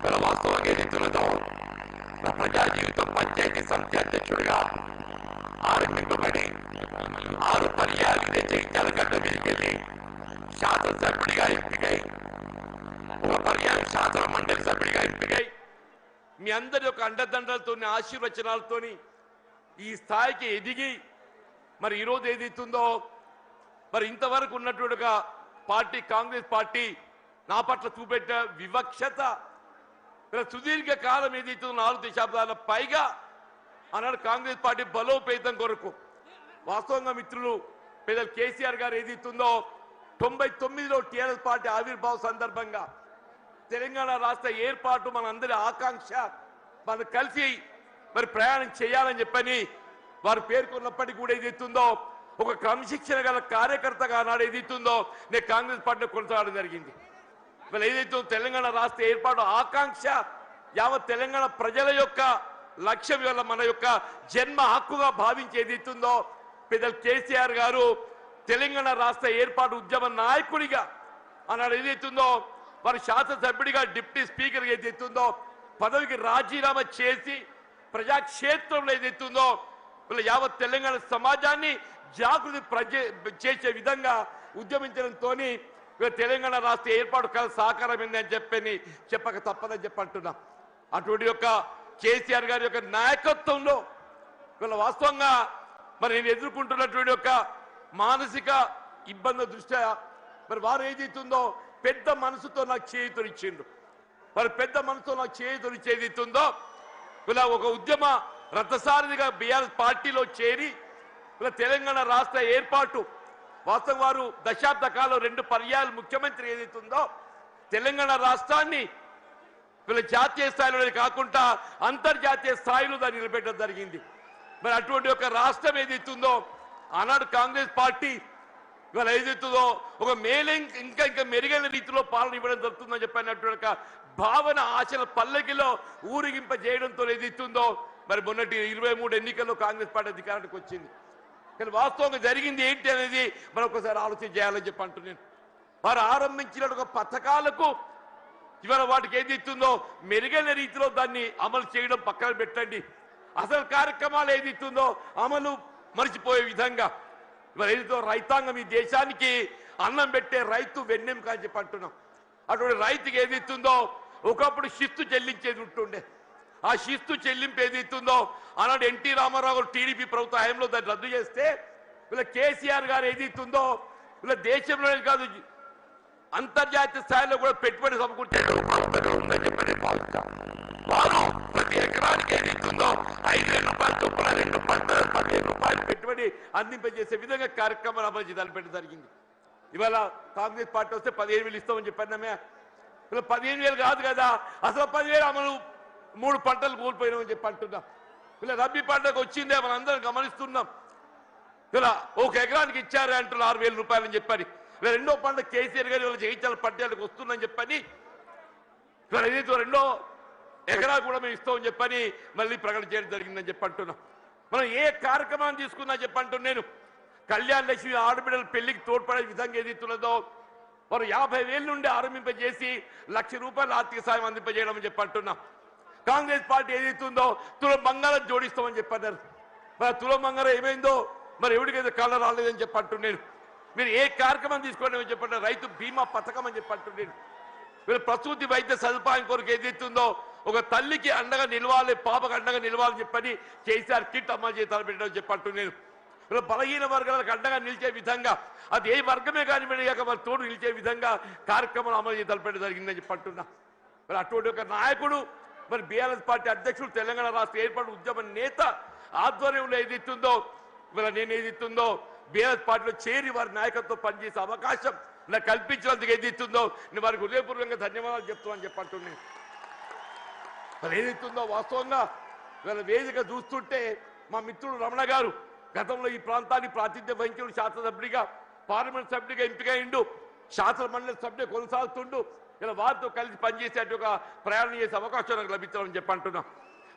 గల వాస్తవంగా రీతులతో ప్రజా జీవితం పంచాయతీ సమితి అధ్యక్షుడిగా ఆరంభింపబడి 6 పర్యాలు జగిత్యాల గడ్డ మీదకెళ్ళి శాసనసభ్యుడిగా ఎంపికై 1 పర్యాలు శాసన మండలి సభ్యుడిగా ఎంపికై మీ అందరి యొక్క అండదండలతో ఆశీర్వచనాలతో ఈ స్థాయికి ఎదిగి మరి ఈరోజు ఏదైతుందో మరి ఇంతవరకు ఉన్నటువంటి పార్టీ కాంగ్రెస్ పార్టీ నా పట్ల చూపెట్టిన వివక్షత సుదీర్ఘ కాలం ఏదైతుందో 4 దశాబ్దాల పైగా అన్నాడు కాంగ్రెస్ పార్టీ బలోపేతం కొరకు వాస్తవంగా మిత్రులు పెద్దలు కేసీఆర్ గారు ఏదైతుందో 99లో టీఆర్ఎస్ పార్టీ ఆవిర్భావ సందర్భంగా తెలంగాణ రాష్ట్ర ఏర్పాటు మనందరి ఆకాంక్ష మనం కలిసి మరి ప్రయాణం చేయాలని చెప్పని వారు పేర్కొన్నప్పటికీ కూడా ఏదైతుందో ఒక క్రమశిక్షణ గల కార్యకర్తగా నాడు ఏదైతుందో నేను కాంగ్రెస్ పార్టీలో కొనసాగడం జరిగింది. మరి ఏదైతే తెలంగాణ రాష్ట్ర ఏర్పాటు ఆకాంక్ష యావత్ తెలంగాణ ప్రజల యొక్క లక్ష్యం వల్ల మన యొక్క జన్మ హక్కుగా భావించి ఏదైతుందో పెద్దలు కేసీఆర్ గారు తెలంగాణ రాష్ట్ర ఏర్పాటు ఉద్యమ నాయకుడిగా అన్నాడు ఏదైతుందో వారు శాసనసభ్యుడిగా డిప్యూటీ స్పీకర్ ఏదైతుందో పదవికి రాజీనామా చేసి ప్రజాక్షేత్రంలో ఏదైతుందో యావత్ తెలంగాణ సమాజాన్ని జాగృతి చేసే విధంగా ఉద్యమించడంతో తెలంగాణ రాష్ట్ర ఏర్పాటు కల సహకారమైంది అని చెప్పక తప్పదని చెప్పంటున్నా. అటువంటి యొక్క కేసీఆర్ గారి యొక్క నాయకత్వంలో వీళ్ళ వాస్తవంగా మరి నేను ఎదుర్కొంటున్నటువంటి యొక్క మానసిక ఇబ్బందుల దృష్ట్యా మరి వారు ఏదైతుందో పెద్ద మనసుతో నాకు చేయుతనిచ్చిండు. మరి పెద్ద మనసుతో నాకు చేయుతనిచ్చేదితుందో ఇలా ఒక ఉద్యమ రథసారథిగా బీఆర్ఎస్ పార్టీలో చేరి ఇలా తెలంగాణ రాష్ట్ర ఏర్పాటు వాస్తవం వారు దశాబ్ద కాలం 2 పర్యాలు ముఖ్యమంత్రి ఏదైతుందో తెలంగాణ రాష్ట్రాన్ని వీళ్ళ జాతీయ స్థాయిలో కాకుండా అంతర్జాతీయ స్థాయిలో దాన్ని నిలబెట్టడం జరిగింది. మరి అటువంటి ఒక రాష్ట్రం ఏదైతుందో ఆనాడు కాంగ్రెస్ పార్టీ ఇవాళ ఏదైతుందో ఒక ఇంకా మెరుగైన రీతిలో పాలన ఇవ్వడం జరుగుతుందని చెప్పినటువంటి భావన ఆశల పల్లకిలో ఊరిగింప చేయడంతో ఏదైతుందో మరి మొన్నటి 23 ఎన్నికల్లో కాంగ్రెస్ పార్టీ అధికారానికి వచ్చింది. కానీ వాస్తవంగా జరిగింది ఏంటి అనేది మనం ఒకసారి ఆలోచన చేయాలని చెప్పి అంటున్నాను. వారు ఆరంభించిన పథకాలకు ఇవాళ వాటికి ఏదైతుందో మెరుగైన రీతిలో దాన్ని అమలు చేయడం పక్కన పెట్టండి, అసలు కార్యక్రమాలు ఏదైతుందో అమలు మర్చిపోయే విధంగా ఇవాళ ఏదైతే రైతాంగం ఈ దేశానికి అన్నం పెట్టే రైతు వెన్నెం కాని చెప్పి అంటున్నాం. అటువంటి రైతుకి ఏదైతుందో ఒకప్పుడు శిస్తు చెల్లించేది ఉంటుండే, ఆ శిస్తు చెల్లింపు ఏదైతుందో ఆనాడు ఎన్టీ రామారావు గారు టీడీపీ ప్రభుత్వ హయాంలో దాన్ని రద్దు చేస్తే వీళ్ళ కేసీఆర్ గారు ఏదైతుందో వీళ్ళ దేశంలోనే కాదు అంతర్జాతీయ స్థాయిలో కూడా పెట్టుబడి సమకూర్చే ప్రతి ఎకరానికి ఏదైతుందో 5,000 రూపాయలు చొప్పున 15 రూపాయలు పెట్టుబడి అందింపజేసే విధంగా కార్యక్రమాలు అమలు చేయాలని జరిగింది. ఇవాళ కాంగ్రెస్ పార్టీ వస్తే 15,000 ఇస్తామని చెప్పానమే, ఇలా 15,000 కాదు కదా, అసలు 10,000 అమలు 3 పంటలు కోల్పోయినామని చెప్పి అంటున్నాం. ఇలా రబీ పంటకు వచ్చిందే మనం అందరం గమనిస్తున్నాం. ఇలా 1 ఎకరానికి ఇచ్చారే అంటున్నారు 6,000 రూపాయలు అని చెప్పని. ఇలా 2వ పంట కేసీఆర్ గారు ఇలా జగిత్యాల పట్టణాలకు వస్తుందని చెప్పని ఇలా ఏదైతే 2వ ఎకరా కూడా మేము ఇస్తామని చెప్పని మళ్ళీ ప్రకటన చేయడం జరిగిందని చెప్పి అంటున్నాం. మనం ఏ కార్యక్రమాన్ని తీసుకున్నా చెప్పంటున్నాను నేను, కళ్యాణ లక్ష్మి ఆడబిడ్డల పెళ్లికి తోడ్పడే విధంగా ఏదైతున్నదో వారు 50,000 నుండి ఆరంభింపజేసి 1,00,000 రూపాయలు ఆర్థిక సాయం అందింపజేయడం అని చెప్పి అంటున్నాం. కాంగ్రెస్ పార్టీ ఏదైతుందో తులం బంగారం జోడిస్తామని చెప్పన్నారు. మరి తులం బంగారం ఏమైందో మరి ఎవరికైతే కళ్ళ రాలేదని చెప్పి అంటున్నాను. మీరు ఏ కార్యక్రమం తీసుకోండి చెప్పండి, రైతు బీమా పథకం అని చెప్పి అంటున్నాను. మీరు ప్రసూతి వైద్య సదుపాయం కొరకు ఏదైతుందో ఒక తల్లికి అండగా నిలవాలి, పాపకు అండగా నిలవాలని చెప్పని కేసీఆర్ కిట్ అమలు చేసి తలపెట్టడం చెప్పి అంటున్నాను. ఇలా బలహీన వర్గాలకు అండగా నిలిచే విధంగా అది ఏ వర్గమే కానివ్వండి మరి తోడు నిలిచే విధంగా కార్యక్రమాలు అమలు చేసి తలపెట్టడం జరిగిందని చెప్పి అంటున్నా. మరి అటువంటి ఒక నాయకుడు మరి బీఆర్ఎస్ పార్టీ అధ్యక్షుడు తెలంగాణ రాష్ట్ర ఏర్పాటు ఉద్యమ నేత ఆధ్వర్యంలో ఏదైతుందో ఇవాళ నేను ఏదైతుందో బీఆర్ఎస్ పార్టీలో చేరి వారి నాయకత్వం పనిచేసే అవకాశం నాకు కల్పించినందుకు ఏదైతుందో నేను వారికి హృదయపూర్వకంగా ధన్యవాదాలు చెప్తామని చెప్పంటున్నాను. మరి ఏదైతుందో వాస్తవంగా వీళ్ళ వేదిక చూస్తుంటే మా మిత్రుడు రమణ గారు గతంలో ఈ ప్రాంతాన్ని ప్రాతినిధ్యం వహించిన శాసనసభ్యుడిగా పార్లమెంట్ సభ్యుడిగా ఎంపికైండు, శాసన మండలి సభ్యుడిగా కొనసాగుతుండు. ఇలా వారితో కలిసి పనిచేసే ఒక ప్రయాణం చేసే అవకాశం నాకు లభించాలని చెప్పి అంటున్నాం.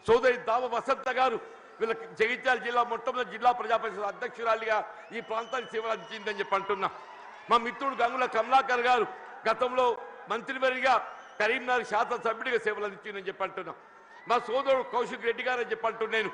సోదరి దావ వసంత గారు వీళ్ళ జగిత్యాల జిల్లా మొట్టమొదటి జిల్లా ప్రజా పరిషత్ అధ్యక్షురాలిగా ఈ ప్రాంతానికి సేవలు అందించిందని చెప్పి అంటున్నా. మా మిత్రుడు గంగుల కమలాకర్ గారు గతంలో మంత్రివర్గా కరీంనగర్ శాసనసభ్యుడిగా సేవలు అందించిందని చెప్పంటున్నాం. మా సోదరుడు కౌశిక్ రెడ్డి గారు అని చెప్పంటున్నాను.